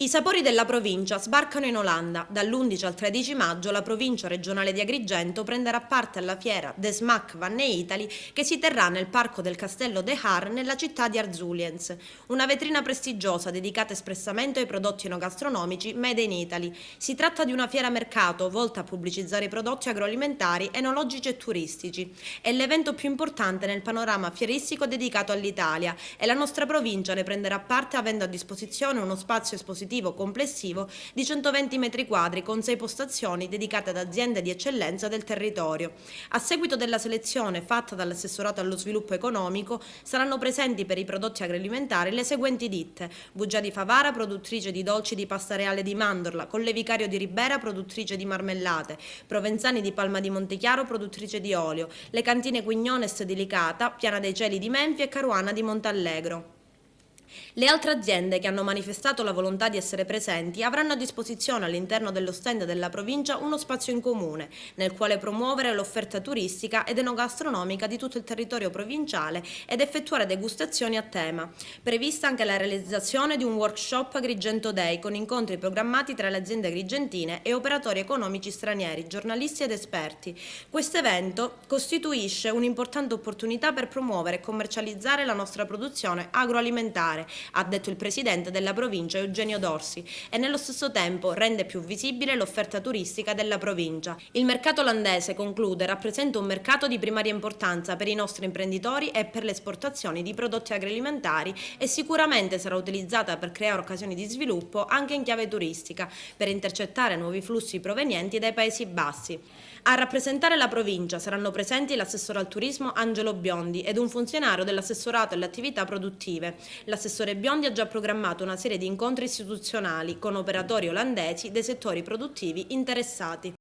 I sapori della provincia sbarcano in Olanda. Dall'11 al 13 maggio la provincia regionale di Agrigento prenderà parte alla fiera De Smaak Van Italy che si terrà nel parco del Castello de Haar nella città di Arzuliens, una vetrina prestigiosa dedicata espressamente ai prodotti enogastronomici made in Italy. Si tratta di una fiera mercato volta a pubblicizzare i prodotti agroalimentari, enologici e turistici. È l'evento più importante nel panorama fieristico dedicato all'Italia e la nostra provincia ne prenderà parte avendo a disposizione uno spazio espositivo complessivo di 120 metri quadri con 6 postazioni dedicate ad aziende di eccellenza del territorio. A seguito della selezione fatta dall'assessorato allo sviluppo economico saranno presenti per i prodotti agroalimentari le seguenti ditte: Bugia di Favara, produttrice di dolci di pasta reale di mandorla, Collevicario di Ribera, produttrice di marmellate, Provenzani di Palma di Montechiaro, produttrice di olio, le cantine Quignones di Licata, Piana dei Cieli di Menfi e Caruana di Montallegro. Le altre aziende che hanno manifestato la volontà di essere presenti avranno a disposizione all'interno dello stand della provincia uno spazio in comune, nel quale promuovere l'offerta turistica ed enogastronomica di tutto il territorio provinciale ed effettuare degustazioni a tema. Prevista anche la realizzazione di un workshop Agrigento Day con incontri programmati tra le aziende agrigentine e operatori economici stranieri, giornalisti ed esperti. Questo evento costituisce un'importante opportunità per promuovere e commercializzare la nostra produzione agroalimentare, ha detto il presidente della provincia Eugenio Dorsi, e nello stesso tempo rende più visibile l'offerta turistica della provincia. Il mercato olandese, conclude, rappresenta un mercato di primaria importanza per i nostri imprenditori e per le esportazioni di prodotti agroalimentari e sicuramente sarà utilizzata per creare occasioni di sviluppo anche in chiave turistica, per intercettare nuovi flussi provenienti dai Paesi Bassi. A rappresentare la provincia saranno presenti l'assessore al turismo Angelo Biondi ed un funzionario dell'assessorato alle attività produttive. L'assessore Biondi ha già programmato una serie di incontri istituzionali con operatori olandesi dei settori produttivi interessati.